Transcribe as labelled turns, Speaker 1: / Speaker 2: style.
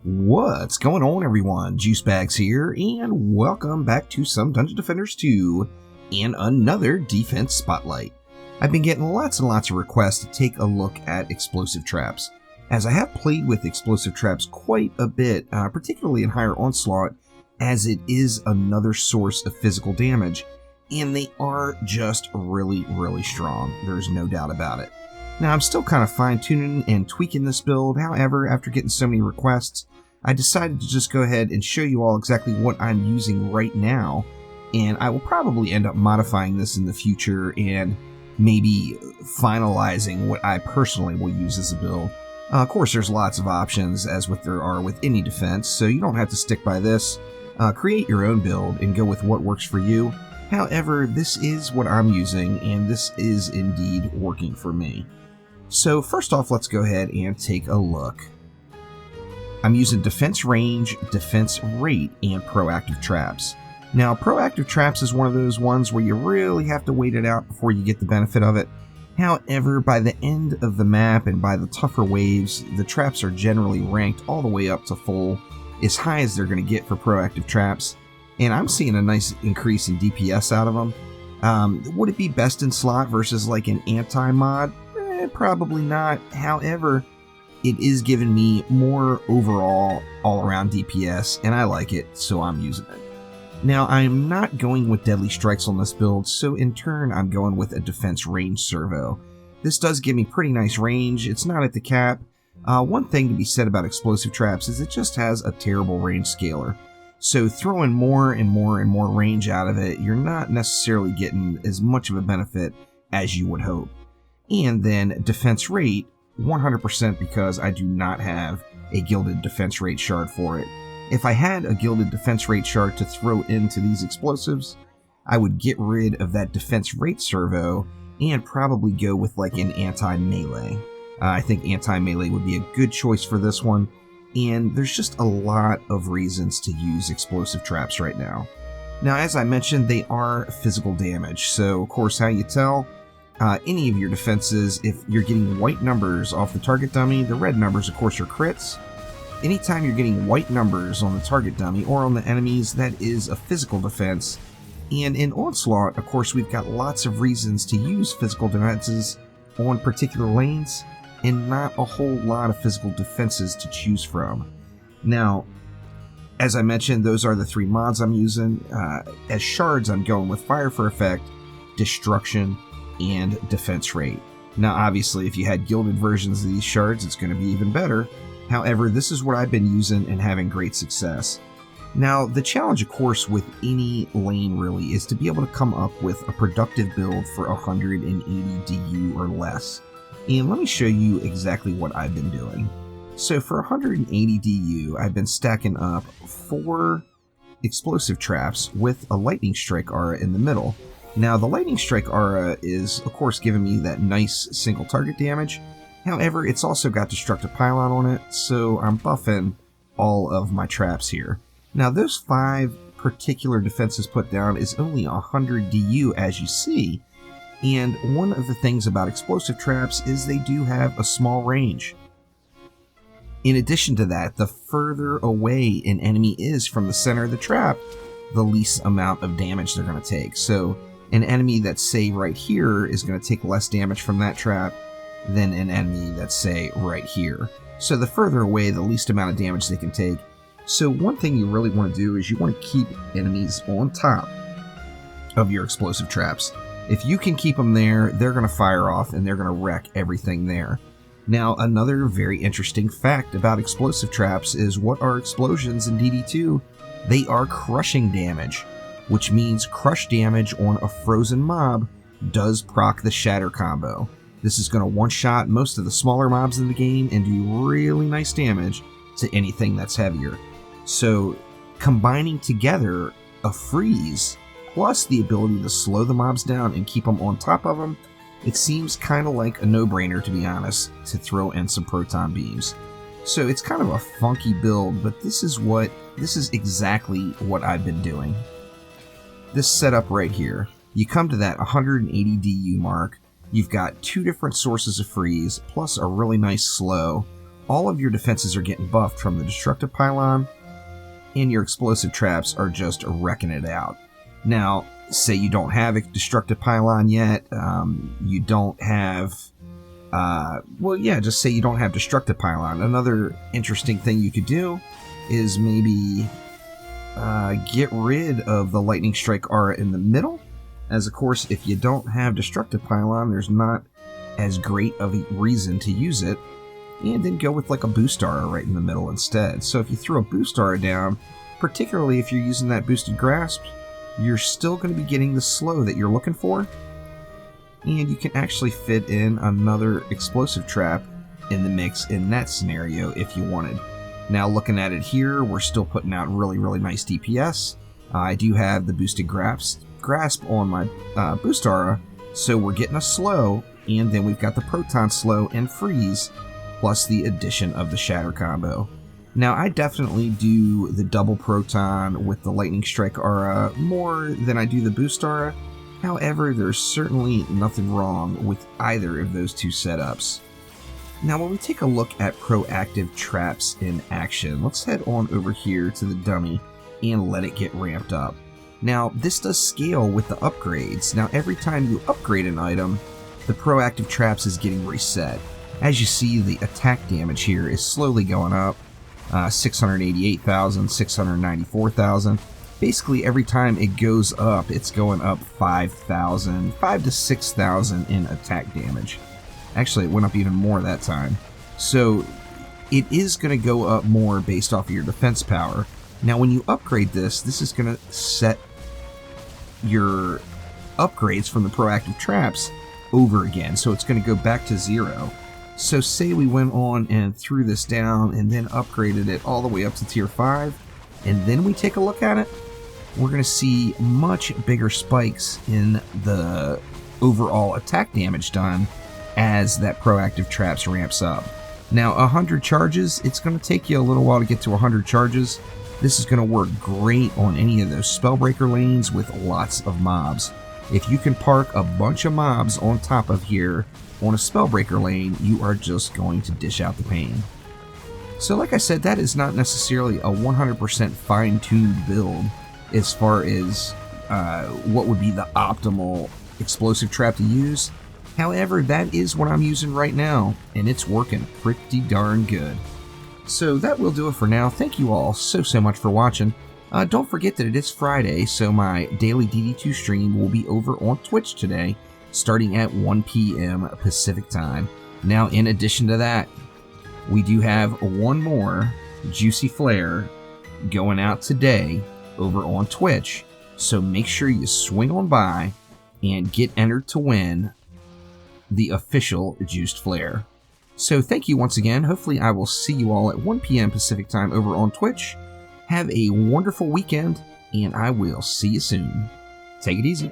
Speaker 1: What's going on, everyone? Juicebags here, and welcome back to some Dungeon Defenders 2 and another Defense Spotlight. I've been getting lots and lots of requests to take a look at explosive traps, as I have played with explosive traps quite a bit, particularly in higher onslaught, as it is another source of physical damage, and they are just really strong. There's no doubt about it. Now, I'm still kind of fine-tuning and tweaking this build. However, after getting so many requests, I decided to just go ahead and show you all exactly what I'm using right now, and I will probably end up modifying this in the future and maybe finalizing what I personally will use as a build. Of course, there's lots of options, as what there are with any defense, so you don't have to stick by this. Create your own build and go with what works for you. However, this is what I'm using, and this is indeed working for me. So first off, let's go ahead and take a look. I'm using defense range, defense rate, and proactive traps. Now, proactive traps is one of those ones where you really have to wait it out before you get the benefit of it. However, by the end of the map and by the tougher waves, the traps are generally ranked all the way up to full, as high as they're going to get for proactive traps, and I'm seeing a nice increase in DPS out of them. Would it be best in slot versus like an anti-mod? Probably not. However, it is giving me more overall all-around DPS, and I like it, so I'm using it. Now, I'm not going with deadly strikes on this build, so in turn, I'm going with a defense range servo. This does give me pretty nice range. It's not at the cap. One thing to be said about explosive traps is it just has a terrible range scaler. So throwing more and more range out of it, you're not necessarily getting as much of a benefit as you would hope. And then defense rate, 100% because I do not have a gilded defense rate shard for it. If I had a gilded defense rate shard to throw into these explosives, I would get rid of that defense rate servo and probably go with like an anti-melee. I think anti-melee would be a good choice for this one, and there's just a lot of reasons to use explosive traps right now. Now, as I mentioned, they are physical damage, so of course how you tell? Any of your defenses, if you're getting white numbers off the target dummy, the red numbers of course are crits. Anytime you're getting white numbers on the target dummy or on the enemies, that is a physical defense. And in Onslaught, of course, we've got lots of reasons to use physical defenses on particular lanes, and not a whole lot of physical defenses to choose from. Now, as I mentioned, those are the three mods I'm using. As shards, I'm going with Fire for Effect, Destruction, and defense rate. Now, obviously, if you had gilded versions of these shards, it's going to be even better. However, this is what I've been using and having great success. Now, the challenge, of course, with any lane really is to be able to come up with a productive build for 180 DU or less. And let me show you exactly what I've been doing. So for 180 DU, I've been stacking up 4 explosive traps with a lightning strike aura in the middle. Now, the lightning strike aura is, of course, giving me that nice single target damage. However, it's also got destructive pylon on it, so I'm buffing all of my traps here. Now, those 5 particular defenses put down is only 100 DU, as you see, and one of the things about explosive traps is they do have a small range. In addition to that, the further away an enemy is from the center of the trap, the least amount of damage they're going to take. So an enemy that's, say, right here is going to take less damage from that trap than an enemy that's, say, right here. So the further away, the least amount of damage they can take. So one thing you really want to do is you want to keep enemies on top of your explosive traps. If you can keep them there, they're going to fire off and they're going to wreck everything there. Now, another very interesting fact about explosive traps is what are explosions in DD2? They are crushing damage, which means crush damage on a frozen mob does proc the shatter combo. This is going to one-shot most of the smaller mobs in the game and do really nice damage to anything that's heavier. So combining together a freeze plus the ability to slow the mobs down and keep them on top of them, it seems kind of like a no-brainer, to be honest, to throw in some proton beams. So it's kind of a funky build, but this is exactly what I've been doing. This setup right here, you come to that 180 DU mark, you've got 2 different sources of freeze, plus a really nice slow all of your defenses are getting buffed from the destructive pylon, and your explosive traps are just wrecking it out. Now, say you don't have a destructive pylon yet, you don't have, just say you don't have destructive pylon. Another interesting thing you could do is maybe get rid of the lightning strike aura in the middle, as of course if you don't have destructive pylon, there's not as great of a reason to use it, and then go with like a boost aura right in the middle instead. So if you throw a boost aura down, particularly if you're using that boosted grasp, you're still going to be getting the slow that you're looking for, and you can actually fit in another explosive trap in the mix in that scenario if you wanted. Now looking at it here, we're still putting out really, really nice DPS. I do have the boosted grasp on my boost aura, so we're getting a slow, and then we've got the proton slow and freeze, plus the addition of the shatter combo. Now, I definitely do the double proton with the lightning strike aura more than I do the boost aura. However, there's certainly nothing wrong with either of those two setups. Now, when we take a look at proactive traps in action, let's head on over here to the dummy and let it get ramped up. Now, this does scale with the upgrades. Now, every time you upgrade an item, the proactive traps is getting reset. As you see, the attack damage here is slowly going up. 688,000, 694,000. Basically, every time it goes up, it's going up 5,000, 5 to 6,000 in attack damage. Actually, it went up even more that time. So, it is going to go up more based off of your defense power. Now, when you upgrade this, this is going to set your upgrades from the proactive traps over again. So, it's going to go back to 0. So say we went on and threw this down and then upgraded it all the way up to tier 5, and then we take a look at it, we're going to see much bigger spikes in the overall attack damage done as that proactive traps ramps up. Now 100 charges, it's going to take you a little while to get to 100 charges. This is going to work great on any of those spellbreaker lanes with lots of mobs. If you can park a bunch of mobs on top of here on a spellbreaker lane, you are just going to dish out the pain. So like I said, that is not necessarily a 100% fine-tuned build as far as what would be the optimal explosive trap to use. However, that is what I'm using right now, and it's working pretty darn good. So that will do it for now. Thank you all so much for watching. Don't forget that it is Friday, so my daily DD2 stream will be over on Twitch today, starting at 1 p.m. Pacific time. Now, in addition to that, we do have one more juicy flare going out today over on Twitch, so make sure you swing on by and get entered to win the official juiced flare. So thank you once again. Hopefully I will see you all at 1 p.m. Pacific time over on Twitch. Have a wonderful weekend, and I will see you soon. Take it easy.